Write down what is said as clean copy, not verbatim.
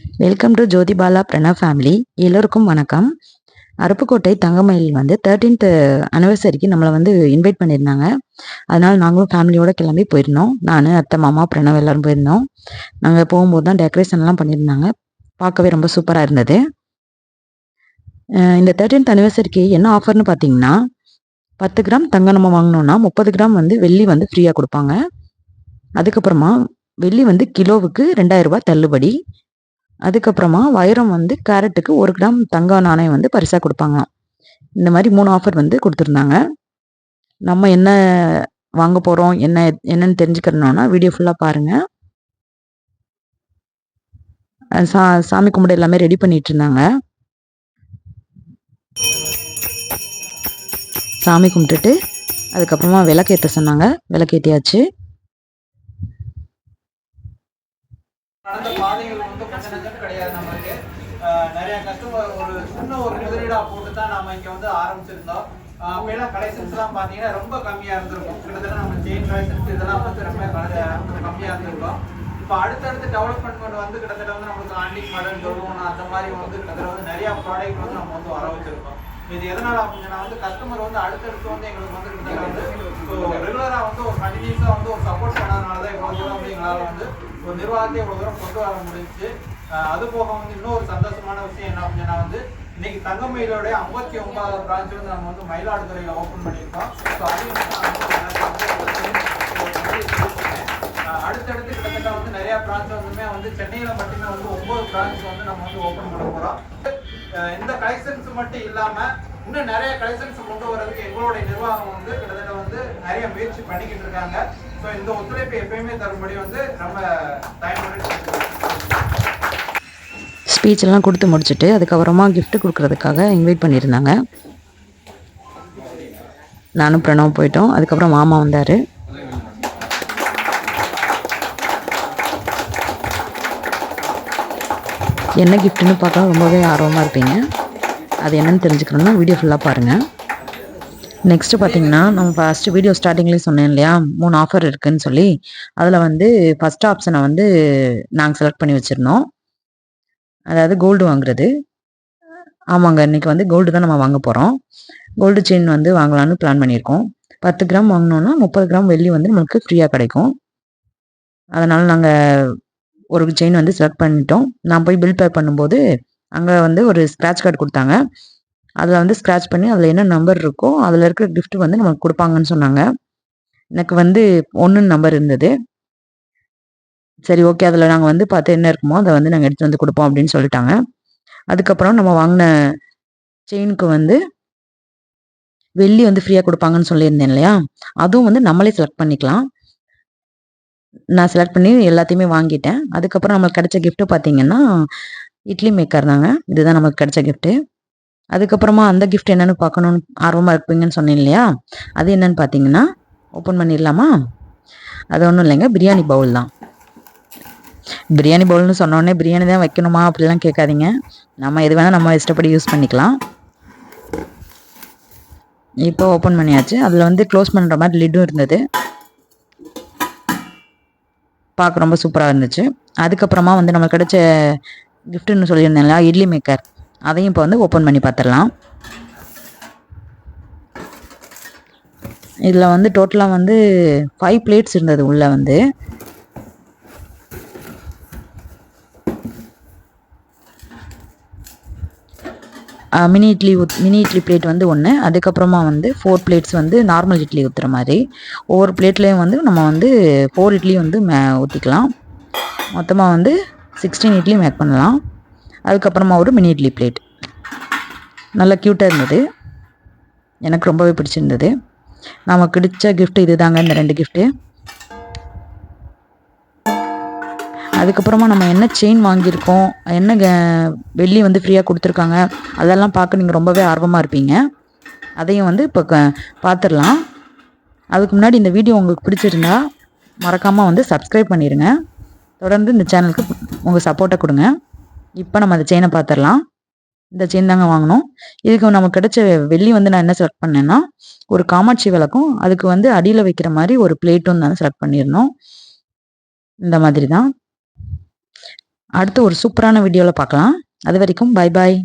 Welcome to Jothibala Pranav family. எல்லோருக்கும் வணக்கம். அருப்புக்கோட்டை தங்கமயில் வந்து 13th அனிவர்சரிக்கு நம்மளை வந்து இன்வைட் பண்ணியிருந்தாங்க. அதனால நாங்களும் ஃபேமிலியோட கிளம்பி போயிருந்தோம். நான், அத்தை, மாமா, பிரணவ் எல்லாரும் போயிருந்தோம். நாங்கள் போகும்போது தான் டெக்கரேஷன்லாம் பண்ணியிருந்தாங்க. பார்க்கவே ரொம்ப சூப்பராக இருந்தது. இந்த 13th அனிவர்சரிக்கு என்ன ஆஃபர்னு பார்த்தீங்கன்னா, 10 கிராம் தங்கம் நம்ம வாங்கினோன்னா 30 கிராம் வந்து வெள்ளி வந்து ஃப்ரீயாக கொடுப்பாங்க. அதுக்கப்புறமா வெள்ளி வந்து கிலோவுக்கு 2000 ரூபாய் தள்ளுபடி. அதுக்கப்புறமா வைரம் வந்து கேரட்டுக்கு 1 கிராம் தங்க நாணயம் வந்து பரிசா கொடுப்பாங்க. இந்த மாதிரி 3 ஆஃபர் வந்து கொடுத்துருந்தாங்க. நம்ம என்ன வாங்க போறோம், என்னன்னு தெரிஞ்சுக்கணும்னா வீடியோ ஃபுல்லா பாருங்க. சாமி கும்பிட எல்லாமே ரெடி பண்ணிட்டு இருந்தாங்க. சாமி கும்பிட்டுட்டு அதுக்கப்புறமா விளக்கேற்ற சொன்னாங்க. விளக்கேற்றியாச்சு. நடந்த பாதைகள் வந்து கொஞ்சம் நஞ்சம் கிடையாது. நமக்கு நிறைய கஸ்டமர் ஒரு சின்ன ஒரு முதலீடா போட்டு தான் நம்ம இங்க வந்து ஆரம்பிச்சிருந்தோம். அப்பெல்லாம் கலெக்ஷன்ஸ் எல்லாம் பாத்தீங்கன்னா ரொம்ப கம்மியா இருந்திருக்கும். கிட்டத்தட்ட நம்ம செயின் கலெக்ஷன்ஸ் இதெல்லாம் வந்து ரொம்ப கம்மியா இருந்திருக்கும். இப்போ அடுத்தடுத்து டெவலப்மெண்ட் வந்து கிட்டத்தட்ட வந்து நம்மளுக்கு ஆன்டிக் மாடல் டொலோன் அந்த மாதிரி வந்து கிட்டத்தட்ட வந்து நிறைய ப்ராடக்ட் வந்து நம்ம வந்து வர வச்சிருக்கோம். இது எதனால அப்படின்னா வந்து கஸ்டமர் வந்து அடுத்தடுத்து வந்து எங்களுக்கு வந்து கிட்டத்தட்ட வந்து ரெகுலரா வந்து ஒரு கண்டினியூஸா வந்து ஒரு சப்போர்ட் பண்ணாதனால தான் இவ்வளவு தூரம் வந்து எங்களால் வந்து ஒரு நிர்வாகத்தை இவ்வளவு தூரம் கொண்டு வர முடிஞ்சுச்சு. அது போக வந்து இன்னொரு சந்தோஷமான விஷயம் என்ன அப்படின்னா வந்து இன்னைக்கு தங்கமயிலோட 59வது பிரான்ச் வந்து நம்ம வந்து மயிலாடுதுறையில ஓபன் பண்ணியிருக்கோம். ஸோ அதையும் அடுத்தடுத்து கிட்டத்தட்ட வந்து நிறைய பிரான்ச் வந்து சென்னையில மட்டுமே வந்து 9 பிரான்ச் வந்து நம்ம வந்து ஓபன் பண்ண போறோம். இந்த கலெக்ஷன்ஸ் மட்டும் இல்லாம இன்னும் நிறைய கலெக்ஷன்ஸ் கொண்டு வரதுக்கு எங்களுடைய நிர்வாகம் வந்து கிட்டத்தட்ட வந்து நிறைய முயற்சி பண்ணிக்கிட்டு இருக்காங்க. ஸோ இந்த ஒத்துழைப்பு எப்பயுமே தரும்படி வந்து நம்ம ஸ்பீச் எல்லாம் கொடுத்து முடிச்சுட்டு அதுக்கப்புறமா கிஃப்ட் கொடுக்கறதுக்காக இன்வைட் பண்ணியிருந்தாங்க. நானும் பிரணவ் போயிட்டோம். அதுக்கப்புறம் மாமா வந்தார். என்ன கிஃப்ட்னு பார்க்க ரொம்பவே ஆர்வமாக இருப்பீங்க. அது என்னன்னு தெரிஞ்சுக்கணும்னா வீடியோ ஃபுல்லாக பாருங்கள். நெக்ஸ்ட்டு பார்த்தீங்கன்னா, நம்ம ஃபஸ்ட்டு வீடியோ ஸ்டார்டிங்லேயே சொன்னேன் இல்லையா, 3 ஆஃபர் இருக்குதுன்னு சொல்லி. அதில் வந்து ஃபஸ்ட் ஆப்ஷனை வந்து நாங்கள் செலக்ட் பண்ணி வச்சுருந்தோம். அதாவது கோல்டு வாங்குறது. ஆமாங்க, இன்றைக்கி வந்து கோல்டு தான் நம்ம வாங்க போகிறோம். கோல்டு செயின் வந்து வாங்கலான்னு பிளான் பண்ணியிருக்கோம். 10 கிராம் வாங்கினோன்னா 30 கிராம் வெள்ளி வந்து நம்மளுக்கு ஃப்ரீயாக கிடைக்கும். அதனால் நாங்கள் ஒரு செயின் வந்து செலக்ட் பண்ணிட்டோம். நான் போய் பில் பே பண்ணும்போது அங்கே வந்து ஒரு ஸ்க்ராட்ச் கார்டு கொடுத்தாங்க. அதில் வந்து ஸ்க்ராட்ச் பண்ணி அதில் என்ன நம்பர் இருக்கோ அதில் இருக்கிற கிஃப்ட் வந்து நமக்கு கொடுப்பாங்கன்னு சொன்னாங்க. எனக்கு வந்து 1 நம்பர் இருந்தது. சரி, ஓகே, அதில் நாங்கள் வந்து பார்த்து என்ன இருக்குமோ அதை வந்து நாங்கள் எடுத்து வந்து கொடுப்போம் அப்படின்னு சொல்லிட்டாங்க. அதுக்கப்புறம் நம்ம வாங்கின செயினுக்கு வந்து வெள்ளி வந்து ஃப்ரீயாக கொடுப்பாங்கன்னு சொல்லியிருந்தேன் இல்லையா, அதுவும் வந்து நம்மளே செலக்ட் பண்ணிக்கலாம். நான் செலக்ட் பண்ணி எல்லாத்தையுமே வாங்கிட்டேன். அதுக்கப்புறம் நம்மளுக்கு கிடைச்ச கிஃப்ட்டு பார்த்தீங்கன்னா இட்லி மேக்கர் தாங்க. இதுதான் நமக்கு கிடைச்ச கிஃப்ட்டு. அதுக்கப்புறமா அந்த கிஃப்ட் என்னென்னு பார்க்கணுன்னு ஆர்வமாக இருப்பீங்கன்னு சொன்னேன் இல்லையா, அது என்னென்னு பார்த்தீங்கன்னா ஓப்பன் பண்ணிடலாமா? அது ஒன்றும் இல்லைங்க, பிரியாணி பவுல் தான். பிரியாணி பவுல்னு சொன்னோடனே பிரியாணி தான் வைக்கணுமா அப்படிலாம் கேட்காதீங்க. நம்ம எது வேணால் நம்ம இஷ்டப்படி யூஸ் பண்ணிக்கலாம். இப்போ ஓப்பன் பண்ணியாச்சு. அதில் வந்து க்ளோஸ் பண்ணுற மாதிரி லிட்டும் இருந்தது. பார்க்க ரொம்ப சூப்பராக இருந்துச்சு. அதுக்கப்புறமா வந்து நமக்கு கிடைச்ச கிஃப்ட்டுன்னு சொல்லியிருந்தேன்ல, இட்லி மேக்கர், அதையும் இப்போ வந்து ஓப்பன் பண்ணி பார்த்துடலாம். இதில் வந்து டோட்டலாக வந்து 5 பிளேட்ஸ் இருந்தது. உள்ளே வந்து மினி இட்லி பிளேட் வந்து 1. அதுக்கப்புறமா வந்து 4 பிளேட்ஸ் வந்து நார்மல் இட்லி ஊற்றுற மாதிரி. ஒவ்வொரு பிளேட்லேயும் வந்து நம்ம வந்து 4 இட்லி வந்து ஊற்றிக்கலாம். மொத்தமாக வந்து 16 இட்லி மேக் பண்ணலாம். அதுக்கப்புறமா ஒரு மினி இட்லி பிளேட். நல்லா க்யூட்டாக இருந்தது. எனக்கு ரொம்பவே பிடிச்சிருந்தது. நமக்கு கிடைச்ச கிஃப்ட் இது தாங்க, இந்த 2 கிஃப்ட்டு. அதுக்கப்புறமா நம்ம என்ன செயின் வாங்கியிருக்கோம், என்ன வெள்ளி வந்து ஃப்ரீயாக கொடுத்துருக்காங்க, அதெல்லாம் பார்க்க நீங்கள் ரொம்பவே ஆர்வமாக இருப்பீங்க. அதையும் வந்து இப்போ பார்த்துடலாம். அதுக்கு முன்னாடி இந்த வீடியோ உங்களுக்கு பிடிச்சிருந்தா மறக்காமல் வந்து சப்ஸ்கிரைப் பண்ணிடுங்க. தொடர்ந்து இந்த சேனலுக்கு உங்கள் சப்போர்ட்டை கொடுங்க. இப்போ நம்ம அந்த செயினை பார்த்துடலாம். இந்த செயின் தாங்க வாங்கினோம். இதுக்கு நமக்கு கிடைச்ச வெள்ளி வந்து நான் என்ன செலக்ட் பண்ணேன்னா, ஒரு காமாட்சி விளக்கும் அதுக்கு வந்து அடியில் வைக்கிற மாதிரி ஒரு பிளேட்டும் தான் செலக்ட் பண்ணியிருந்தோம். இந்த மாதிரி தான். அடுத்து ஒரு சூப்பரான வீடியோவில் பார்க்கலாம். அது வரைக்கும் பை பாய்.